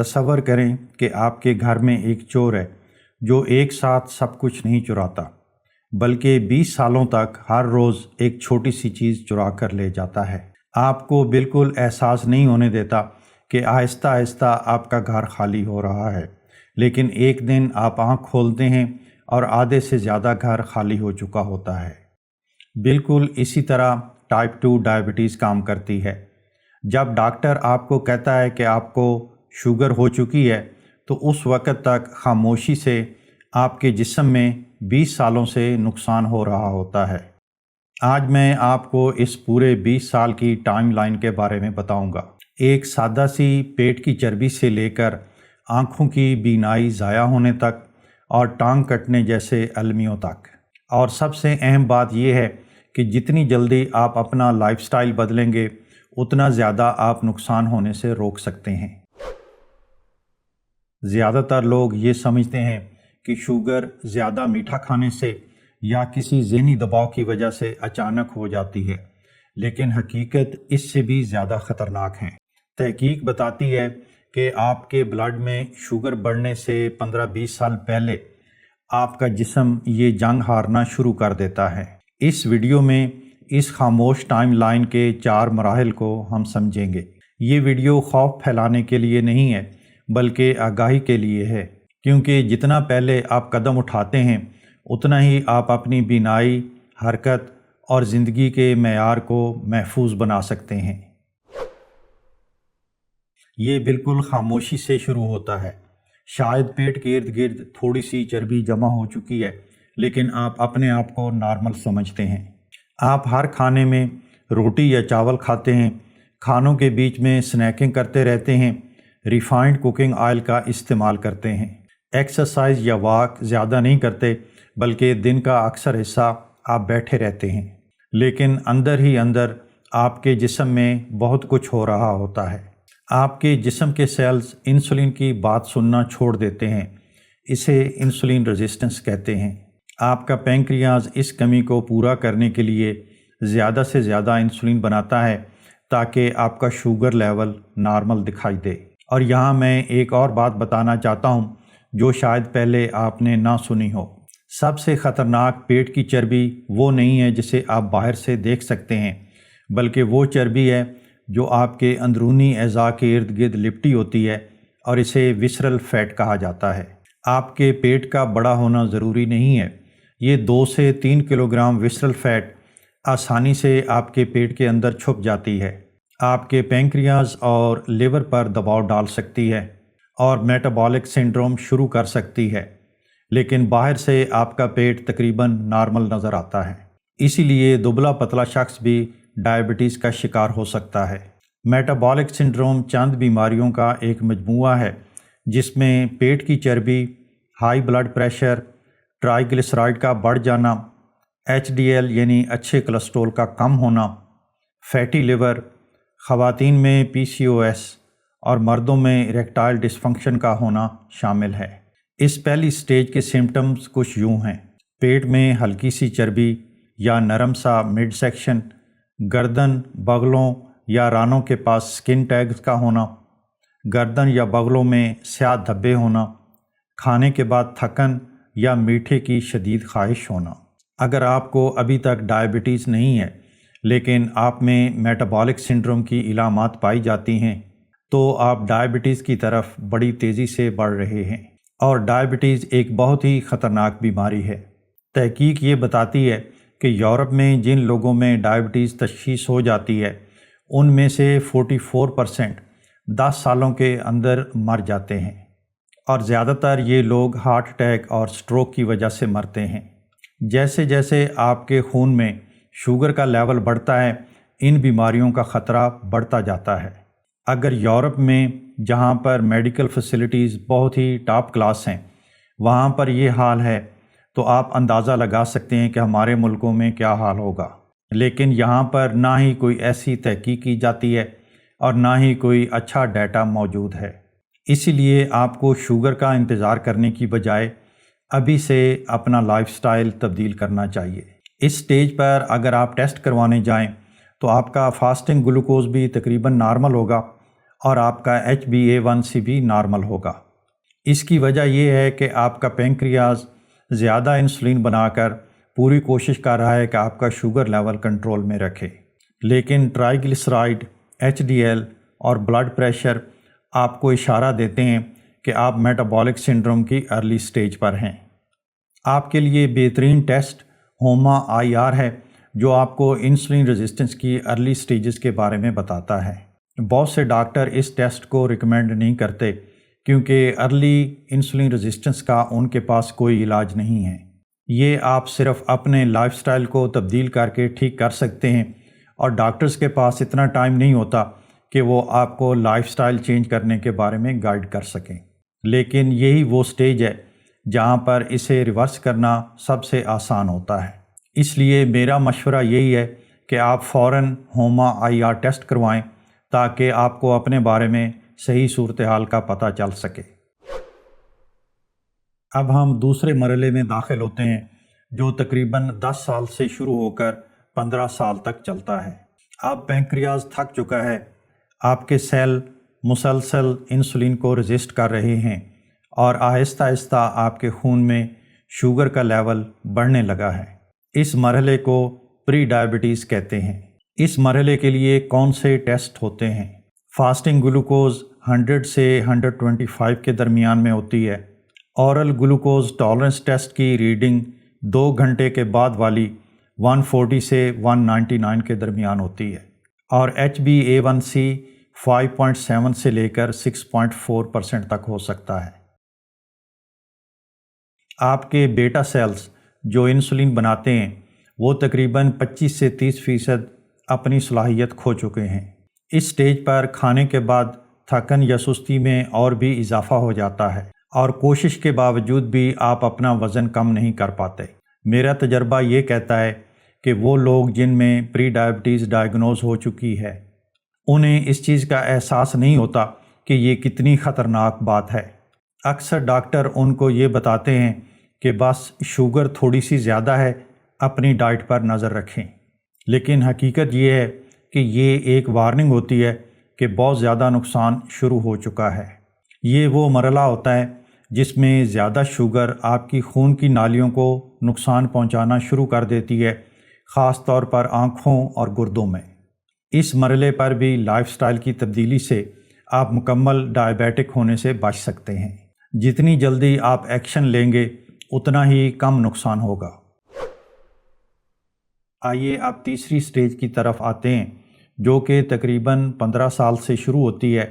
تصور کریں کہ آپ کے گھر میں ایک چور ہے جو ایک ساتھ سب کچھ نہیں چراتا بلکہ 20 سالوں تک ہر روز ایک چھوٹی سی چیز چرا کر لے جاتا ہے۔ آپ کو بالکل احساس نہیں ہونے دیتا کہ آہستہ آہستہ آپ کا گھر خالی ہو رہا ہے، لیکن ایک دن آپ آنکھ کھولتے ہیں اور آدھے سے زیادہ گھر خالی ہو چکا ہوتا ہے۔ بالکل اسی طرح ٹائپ 2 ڈائبٹیز کام کرتی ہے۔ جب ڈاکٹر آپ کو کہتا ہے کہ آپ کو شوگر ہو چکی ہے تو اس وقت تک خاموشی سے آپ کے جسم میں 20 سالوں سے نقصان ہو رہا ہوتا ہے۔ آج میں آپ کو اس پورے 20 سال کی ٹائم لائن کے بارے میں بتاؤں گا، ایک سادہ سی پیٹ کی چربی سے لے کر آنکھوں کی بینائی ضائع ہونے تک اور ٹانگ کٹنے جیسے المیوں تک۔ اور سب سے اہم بات یہ ہے کہ جتنی جلدی آپ اپنا لائف سٹائل بدلیں گے اتنا زیادہ آپ نقصان ہونے سے روک سکتے ہیں۔ زیادہ تر لوگ یہ سمجھتے ہیں کہ شوگر زیادہ میٹھا کھانے سے یا کسی ذہنی دباؤ کی وجہ سے اچانک ہو جاتی ہے، لیکن حقیقت اس سے بھی زیادہ خطرناک ہے۔ تحقیق بتاتی ہے کہ آپ کے بلڈ میں شوگر بڑھنے سے 15-20 سال پہلے آپ کا جسم یہ جنگ ہارنا شروع کر دیتا ہے۔ اس ویڈیو میں اس خاموش ٹائم لائن کے 4 مراحل کو ہم سمجھیں گے۔ یہ ویڈیو خوف پھیلانے کے لیے نہیں ہے بلکہ آگاہی کے لیے ہے، کیونکہ جتنا پہلے آپ قدم اٹھاتے ہیں اتنا ہی آپ اپنی بینائی، حرکت اور زندگی کے معیار کو محفوظ بنا سکتے ہیں۔ یہ بالکل خاموشی سے شروع ہوتا ہے۔ شاید پیٹ کے ارد گرد تھوڑی سی چربی جمع ہو چکی ہے، لیکن آپ اپنے آپ کو نارمل سمجھتے ہیں۔ آپ ہر کھانے میں روٹی یا چاول کھاتے ہیں، کھانوں کے بیچ میں سنیکنگ کرتے رہتے ہیں، ریفائنڈ کوکنگ آئل کا استعمال کرتے ہیں، ایکسرسائز یا واک زیادہ نہیں کرتے بلکہ دن کا اکثر حصہ آپ بیٹھے رہتے ہیں، لیکن اندر ہی اندر آپ کے جسم میں بہت کچھ ہو رہا ہوتا ہے۔ آپ کے جسم کے سیلز انسولین کی بات سننا چھوڑ دیتے ہیں، اسے انسولین ریزسٹنس کہتے ہیں۔ آپ کا پینکریاز اس کمی کو پورا کرنے کے لیے زیادہ سے زیادہ انسولین بناتا ہے تاکہ آپ کا شوگر لیول نارمل دکھائی دے۔ اور یہاں میں ایک اور بات بتانا چاہتا ہوں جو شاید پہلے آپ نے نہ سنی ہو۔ سب سے خطرناک پیٹ کی چربی وہ نہیں ہے جسے آپ باہر سے دیکھ سکتے ہیں، بلکہ وہ چربی ہے جو آپ کے اندرونی اعضاء کے ارد گرد لپٹی ہوتی ہے، اور اسے وسرل فیٹ کہا جاتا ہے۔ آپ کے پیٹ کا بڑا ہونا ضروری نہیں ہے، یہ 2 سے 3 کلوگرام وسرل فیٹ آسانی سے آپ کے پیٹ کے اندر چھپ جاتی ہے، آپ کے پینکریاز اور لیور پر دباؤ ڈال سکتی ہے اور میٹابولک سنڈروم شروع کر سکتی ہے، لیکن باہر سے آپ کا پیٹ تقریباً نارمل نظر آتا ہے۔ اسی لیے دبلا پتلا شخص بھی ڈائبٹیز کا شکار ہو سکتا ہے۔ میٹابولک سنڈروم چند بیماریوں کا ایک مجموعہ ہے جس میں پیٹ کی چربی، ہائی بلڈ پریشر، ٹرائیگلیسرائڈ کا بڑھ جانا، HDL یعنی اچھے کولیسٹرول کا کم ہونا، فیٹی لیور، خواتین میں PCOS اور مردوں میں اریکٹائل ڈسفنکشن کا ہونا شامل ہے۔ اس پہلی سٹیج کے سمپٹمز کچھ یوں ہیں: پیٹ میں ہلکی سی چربی یا نرم سا مڈ سیکشن، گردن، بغلوں یا رانوں کے پاس سکن ٹیگز کا ہونا، گردن یا بغلوں میں سیاہ دھبے ہونا، کھانے کے بعد تھکن یا میٹھے کی شدید خواہش ہونا۔ اگر آپ کو ابھی تک ڈائبٹیز نہیں ہے لیکن آپ میں میٹابولک سنڈروم کی علامات پائی جاتی ہیں تو آپ ڈائبٹیز کی طرف بڑی تیزی سے بڑھ رہے ہیں، اور ڈائبٹیز ایک بہت ہی خطرناک بیماری ہے۔ تحقیق یہ بتاتی ہے کہ یورپ میں جن لوگوں میں ڈائبٹیز تشخیص ہو جاتی ہے ان میں سے 44% 10 سالوں کے اندر مر جاتے ہیں، اور زیادہ تر یہ لوگ ہارٹ اٹیک اور سٹروک کی وجہ سے مرتے ہیں۔ جیسے جیسے آپ کے خون میں شوگر کا لیول بڑھتا ہے ان بیماریوں کا خطرہ بڑھتا جاتا ہے۔ اگر یورپ میں جہاں پر میڈیکل فیسلٹیز بہت ہی ٹاپ کلاس ہیں وہاں پر یہ حال ہے تو آپ اندازہ لگا سکتے ہیں کہ ہمارے ملکوں میں کیا حال ہوگا، لیکن یہاں پر نہ ہی کوئی ایسی تحقیق کی جاتی ہے اور نہ ہی کوئی اچھا ڈیٹا موجود ہے۔ اسی لیے آپ کو شوگر کا انتظار کرنے کی بجائے ابھی سے اپنا لائف سٹائل تبدیل کرنا چاہیے۔ اس سٹیج پر اگر آپ ٹیسٹ کروانے جائیں تو آپ کا فاسٹنگ گلوکوز بھی تقریباً نارمل ہوگا اور آپ کا HbA1c بھی نارمل ہوگا۔ اس کی وجہ یہ ہے کہ آپ کا پینکریاز زیادہ انسولین بنا کر پوری کوشش کر رہا ہے کہ آپ کا شوگر لیول کنٹرول میں رکھے، لیکن ٹرائیگلیسرائڈ، HDL اور بلڈ پریشر آپ کو اشارہ دیتے ہیں کہ آپ میٹابولک سنڈروم کی ارلی سٹیج پر ہیں۔ آپ کے لیے بہترین ٹیسٹ HOMA-IR ہے، جو آپ کو انسولین ریزسٹنس کی ارلی سٹیجز کے بارے میں بتاتا ہے۔ بہت سے ڈاکٹر اس ٹیسٹ کو ریکمینڈ نہیں کرتے کیونکہ ارلی انسولین ریزسٹنس کا ان کے پاس کوئی علاج نہیں ہے۔ یہ آپ صرف اپنے لائف سٹائل کو تبدیل کر کے ٹھیک کر سکتے ہیں، اور ڈاکٹرز کے پاس اتنا ٹائم نہیں ہوتا کہ وہ آپ کو لائف سٹائل چینج کرنے کے بارے میں گائیڈ کر سکیں۔ لیکن یہی وہ سٹیج ہے جہاں پر اسے ریورس کرنا سب سے آسان ہوتا ہے۔ اس لیے میرا مشورہ یہی ہے کہ آپ فوراً HOMA-IR ٹیسٹ کروائیں تاکہ آپ کو اپنے بارے میں صحیح صورتحال کا پتہ چل سکے۔ اب ہم دوسرے مرحلے میں داخل ہوتے ہیں، جو تقریباً 10 سال سے شروع ہو کر 15 سال تک چلتا ہے۔ اب پینکریاز تھک چکا ہے، آپ کے سیل مسلسل انسولین کو ریزسٹ کر رہے ہیں، اور آہستہ آہستہ آپ کے خون میں شوگر کا لیول بڑھنے لگا ہے۔ اس مرحلے کو پری ڈائبٹیز کہتے ہیں۔ اس مرحلے کے لیے کون سے ٹیسٹ ہوتے ہیں؟ فاسٹنگ گلوکوز 100 سے 125 کے درمیان میں ہوتی ہے۔ اورل گلوکوز ٹالرنس ٹیسٹ کی ریڈنگ 2 گھنٹے کے بعد والی 140 سے 199 کے درمیان ہوتی ہے، اور HbA1c 5.7 سے لے کر 6.4% تک ہو سکتا ہے۔ آپ کے بیٹا سیلز جو انسولین بناتے ہیں وہ تقریباً 25 سے 30% اپنی صلاحیت کھو چکے ہیں۔ اس سٹیج پر کھانے کے بعد تھکن یا سستی میں اور بھی اضافہ ہو جاتا ہے، اور کوشش کے باوجود بھی آپ اپنا وزن کم نہیں کر پاتے۔ میرا تجربہ یہ کہتا ہے کہ وہ لوگ جن میں پری ڈائبٹیز ڈائیگنوز ہو چکی ہے، انہیں اس چیز کا احساس نہیں ہوتا کہ یہ کتنی خطرناک بات ہے۔ اکثر ڈاکٹر ان کو یہ بتاتے ہیں کہ بس شوگر تھوڑی سی زیادہ ہے، اپنی ڈائٹ پر نظر رکھیں، لیکن حقیقت یہ ہے کہ یہ ایک وارننگ ہوتی ہے کہ بہت زیادہ نقصان شروع ہو چکا ہے۔ یہ وہ مرحلہ ہوتا ہے جس میں زیادہ شوگر آپ کی خون کی نالیوں کو نقصان پہنچانا شروع کر دیتی ہے، خاص طور پر آنکھوں اور گردوں میں۔ اس مرحلے پر بھی لائف سٹائل کی تبدیلی سے آپ مکمل ڈائبیٹک ہونے سے بچ سکتے ہیں۔ جتنی جلدی آپ ایکشن لیں گے اتنا ہی کم نقصان ہوگا۔ آئیے اب تیسری سٹیج کی طرف آتے ہیں، جو کہ تقریباً 15 سال سے شروع ہوتی ہے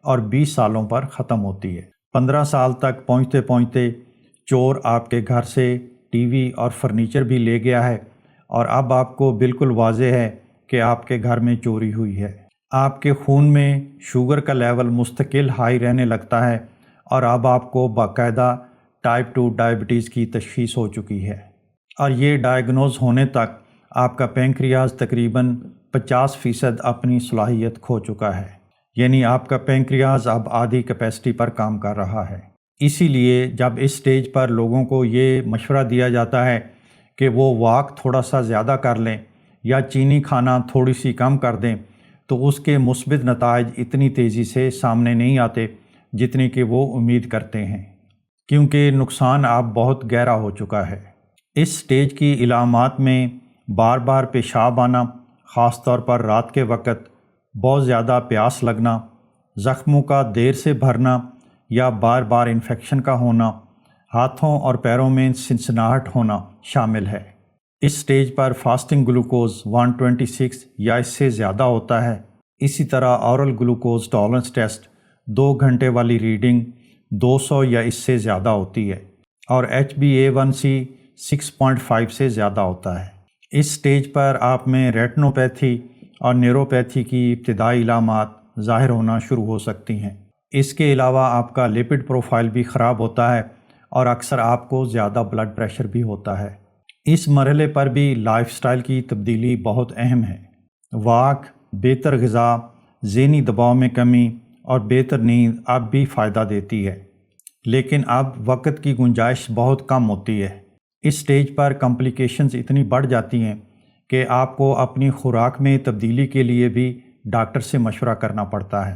اور 20 سالوں پر ختم ہوتی ہے۔ 15 سال تک پہنچتے پہنچتے چور آپ کے گھر سے ٹی وی اور فرنیچر بھی لے گیا ہے، اور اب آپ کو بالکل واضح ہے کہ آپ کے گھر میں چوری ہوئی ہے۔ آپ کے خون میں شوگر کا لیول مستقل ہائی رہنے لگتا ہے، اور اب آپ کو باقاعدہ ٹائپ 2 ڈائبٹیز کی تشخیص ہو چکی ہے، اور یہ ڈائیگنوز ہونے تک آپ کا پینکریاز تقریباً 50% اپنی صلاحیت کھو چکا ہے، یعنی آپ کا پینکریاز اب آدھی کیپیسٹی پر کام کر رہا ہے۔ اسی لیے جب اس سٹیج پر لوگوں کو یہ مشورہ دیا جاتا ہے کہ وہ واک تھوڑا سا زیادہ کر لیں یا چینی کھانا تھوڑی سی کم کر دیں، تو اس کے مثبت نتائج اتنی تیزی سے سامنے نہیں آتے جتنے کہ وہ امید کرتے ہیں، کیونکہ نقصان اب بہت گہرا ہو چکا ہے۔ اس سٹیج کی علامات میں بار بار پیشاب آنا، خاص طور پر رات کے وقت، بہت زیادہ پیاس لگنا، زخموں کا دیر سے بھرنا یا بار بار انفیکشن کا ہونا، ہاتھوں اور پیروں میں سنسناہٹ ہونا شامل ہے۔ اس سٹیج پر فاسٹنگ گلوکوز 126 یا اس سے زیادہ ہوتا ہے۔ اسی طرح اورل گلوکوز ٹالرنس ٹیسٹ 2 گھنٹے والی ریڈنگ 200 یا اس سے زیادہ ہوتی ہے، اور HbA1c 6.5 سے زیادہ ہوتا ہے۔ اس سٹیج پر آپ میں ریٹنوپیتھی اور نیوروپیتھی کی ابتدائی علامات ظاہر ہونا شروع ہو سکتی ہیں۔ اس کے علاوہ آپ کا لیپڈ پروفائل بھی خراب ہوتا ہے، اور اکثر آپ کو زیادہ بلڈ پریشر بھی ہوتا ہے۔ اس مرحلے پر بھی لائف سٹائل کی تبدیلی بہت اہم ہے۔ واک، بہتر غذا، ذہنی دباؤ میں کمی اور بہتر نیند اب بھی فائدہ دیتی ہے، لیکن اب وقت کی گنجائش بہت کم ہوتی ہے۔ اس سٹیج پر کمپلیکیشنز اتنی بڑھ جاتی ہیں کہ آپ کو اپنی خوراک میں تبدیلی کے لیے بھی ڈاکٹر سے مشورہ کرنا پڑتا ہے۔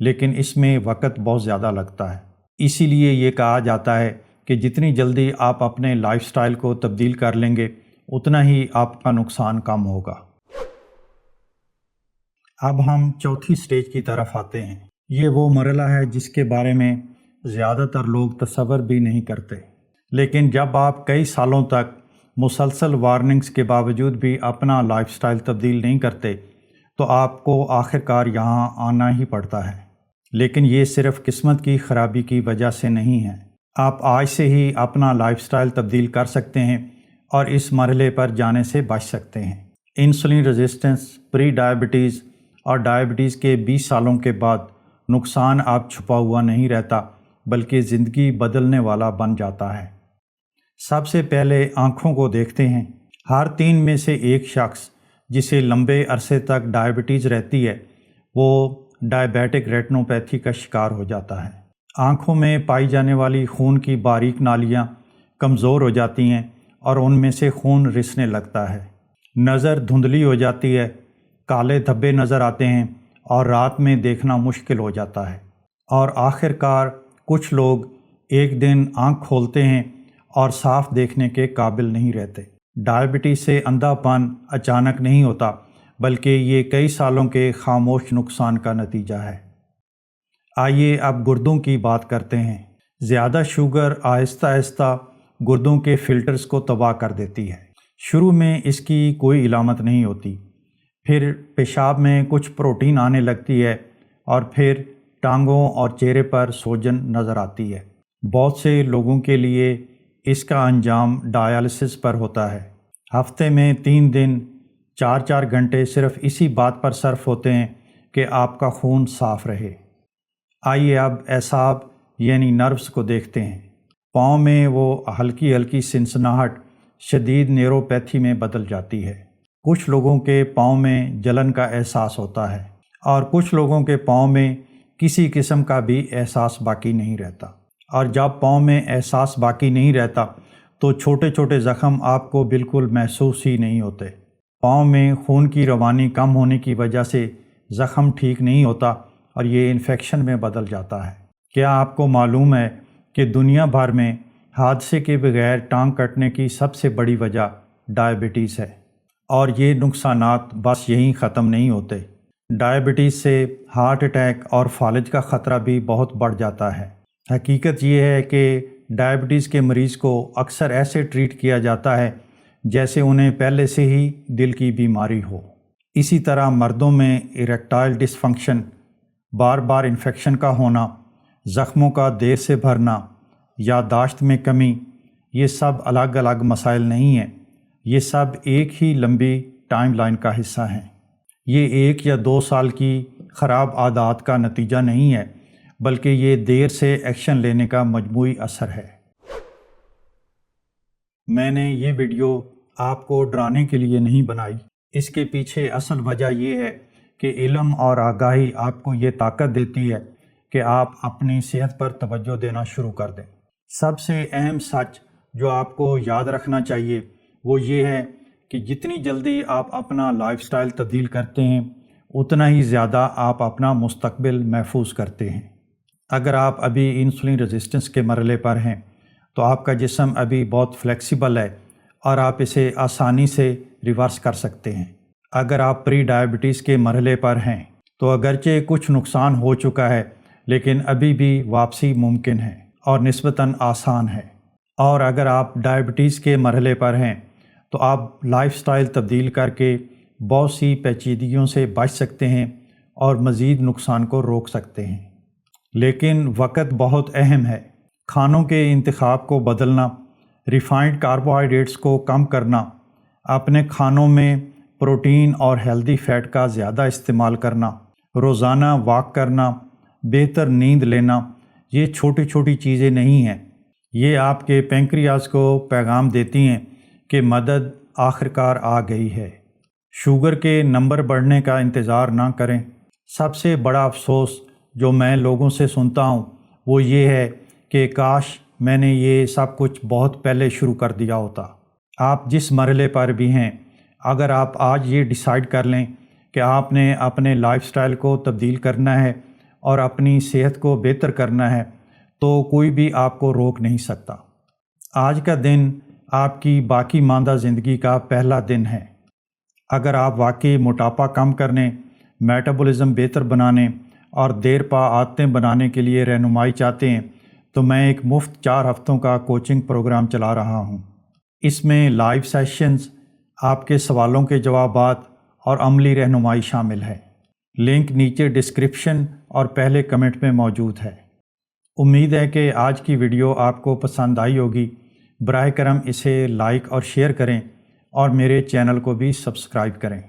لیکن اس میں وقت بہت زیادہ لگتا ہے۔ اسی لیے یہ کہا جاتا ہے کہ جتنی جلدی آپ اپنے لائف سٹائل کو تبدیل کر لیں گے اتنا ہی آپ کا نقصان کم ہوگا۔ اب ہم چوتھی سٹیج کی طرف آتے ہیں۔ یہ وہ مرحلہ ہے جس کے بارے میں زیادہ تر لوگ تصور بھی نہیں کرتے، لیکن جب آپ کئی سالوں تک مسلسل وارننگز کے باوجود بھی اپنا لائف سٹائل تبدیل نہیں کرتے تو آپ کو آخر کار یہاں آنا ہی پڑتا ہے۔ لیکن یہ صرف قسمت کی خرابی کی وجہ سے نہیں ہے۔ آپ آج سے ہی اپنا لائف سٹائل تبدیل کر سکتے ہیں اور اس مرحلے پر جانے سے بچ سکتے ہیں۔ انسولین ریزسٹنس، پری ڈائبٹیز اور ڈائبٹیز کے 20 سالوں کے بعد نقصان آپ چھپا ہوا نہیں رہتا بلکہ زندگی بدلنے والا بن جاتا ہے۔ سب سے پہلے آنکھوں کو دیکھتے ہیں۔ ہر 3 میں سے ایک شخص جسے لمبے عرصے تک ڈائبٹیز رہتی ہے وہ ڈائبیٹک ریٹنوپیتھی کا شکار ہو جاتا ہے۔ آنکھوں میں پائی جانے والی خون کی باریک نالیاں کمزور ہو جاتی ہیں اور ان میں سے خون رسنے لگتا ہے۔ نظر دھندلی ہو جاتی ہے، کالے دھبے نظر آتے ہیں اور رات میں دیکھنا مشکل ہو جاتا ہے۔ اور آخر کار کچھ لوگ ایک دن آنکھ کھولتے ہیں اور صاف دیکھنے کے قابل نہیں رہتے۔ ڈائبٹیز سے اندھا پن اچانک نہیں ہوتا بلکہ یہ کئی سالوں کے خاموش نقصان کا نتیجہ ہے۔ آئیے اب گردوں کی بات کرتے ہیں۔ زیادہ شوگر آہستہ آہستہ گردوں کے فلٹرز کو تباہ کر دیتی ہے۔ شروع میں اس کی کوئی علامت نہیں ہوتی، پھر پیشاب میں کچھ پروٹین آنے لگتی ہے اور پھر ٹانگوں اور چہرے پر سوجن نظر آتی ہے۔ بہت سے لوگوں کے لیے اس کا انجام ڈائیالسس پر ہوتا ہے۔ ہفتے میں 3 دن 4 گھنٹے صرف اسی بات پر صرف ہوتے ہیں کہ آپ کا خون صاف رہے۔ آئیے اب اعصاب یعنی نروز کو دیکھتے ہیں۔ پاؤں میں وہ ہلکی ہلکی سنسناہٹ شدید نیوروپیتھی میں بدل جاتی ہے۔ کچھ لوگوں کے پاؤں میں جلن کا احساس ہوتا ہے اور کچھ لوگوں کے پاؤں میں کسی قسم کا بھی احساس باقی نہیں رہتا۔ اور جب پاؤں میں احساس باقی نہیں رہتا تو چھوٹے چھوٹے زخم آپ کو بالکل محسوس ہی نہیں ہوتے۔ پاؤں میں خون کی روانی کم ہونے کی وجہ سے زخم ٹھیک نہیں ہوتا اور یہ انفیکشن میں بدل جاتا ہے۔ کیا آپ کو معلوم ہے کہ دنیا بھر میں حادثے کے بغیر ٹانگ کٹنے کی سب سے بڑی وجہ ڈائبٹیز ہے؟ اور یہ نقصانات بس یہیں ختم نہیں ہوتے۔ ڈائبٹیز سے ہارٹ اٹیک اور فالج کا خطرہ بھی بہت بڑھ جاتا ہے۔ حقیقت یہ ہے کہ ڈائبٹیز کے مریض کو اکثر ایسے ٹریٹ کیا جاتا ہے جیسے انہیں پہلے سے ہی دل کی بیماری ہو۔ اسی طرح مردوں میں اریکٹائل ڈس فنکشن، بار بار انفیکشن کا ہونا، زخموں کا دیر سے بھرنا، یادداشت میں کمی، یہ سب الگ الگ مسائل نہیں ہیں، یہ سب ایک ہی لمبی ٹائم لائن کا حصہ ہیں۔ یہ 1 یا 2 سال کی خراب عادات کا نتیجہ نہیں ہے بلکہ یہ دیر سے ایکشن لینے کا مجموعی اثر ہے۔ میں نے یہ ویڈیو آپ کو ڈرانے کے لیے نہیں بنائی، اس کے پیچھے اصل وجہ یہ ہے کہ علم اور آگاہی آپ کو یہ طاقت دیتی ہے کہ آپ اپنی صحت پر توجہ دینا شروع کر دیں۔ سب سے اہم سچ جو آپ کو یاد رکھنا چاہیے وہ یہ ہے کہ جتنی جلدی آپ اپنا لائف سٹائل تبدیل کرتے ہیں اتنا ہی زیادہ آپ اپنا مستقبل محفوظ کرتے ہیں۔ اگر آپ ابھی انسولین ریزسٹنس کے مرحلے پر ہیں تو آپ کا جسم ابھی بہت فلیکسیبل ہے اور آپ اسے آسانی سے ریورس کر سکتے ہیں۔ اگر آپ پری ڈائبٹیز کے مرحلے پر ہیں تو اگرچہ کچھ نقصان ہو چکا ہے لیکن ابھی بھی واپسی ممکن ہے اور نسبتاً آسان ہے۔ اور اگر آپ ڈائبٹیز کے مرحلے پر ہیں تو آپ لائف سٹائل تبدیل کر کے بہت سی پیچیدگیوں سے بچ سکتے ہیں اور مزید نقصان کو روک سکتے ہیں۔ لیکن وقت بہت اہم ہے۔ کھانوں کے انتخاب کو بدلنا، ریفائنڈ کاربوہائیڈریٹس کو کم کرنا، اپنے کھانوں میں پروٹین اور ہیلدی فیٹ کا زیادہ استعمال کرنا، روزانہ واک کرنا، بہتر نیند لینا، یہ چھوٹی چھوٹی چیزیں نہیں ہیں، یہ آپ کے پینکریاس کو پیغام دیتی ہیں کہ مدد آخر کار آ گئی ہے۔ شوگر کے نمبر بڑھنے کا انتظار نہ کریں۔ سب سے بڑا افسوس جو میں لوگوں سے سنتا ہوں وہ یہ ہے کہ کاش میں نے یہ سب کچھ بہت پہلے شروع کر دیا ہوتا۔ آپ جس مرحلے پر بھی ہیں، اگر آپ آج یہ ڈیسائیڈ کر لیں کہ آپ نے اپنے لائف سٹائل کو تبدیل کرنا ہے اور اپنی صحت کو بہتر کرنا ہے تو کوئی بھی آپ کو روک نہیں سکتا۔ آج کا دن آپ کی باقی ماندہ زندگی کا پہلا دن ہے۔ اگر آپ واقعی موٹاپا کم کرنے، میٹابولزم بہتر بنانے اور دیر پا عادتیں بنانے کے لیے رہنمائی چاہتے ہیں تو میں ایک مفت 4 ہفتوں کا کوچنگ پروگرام چلا رہا ہوں۔ اس میں لائیو سیشنز، آپ کے سوالوں کے جوابات اور عملی رہنمائی شامل ہے۔ لنک نیچے ڈسکرپشن اور پہلے کمنٹ میں موجود ہے۔ امید ہے کہ آج کی ویڈیو آپ کو پسند آئی ہوگی۔ براہ کرم اسے لائک اور شیئر کریں اور میرے چینل کو بھی سبسکرائب کریں۔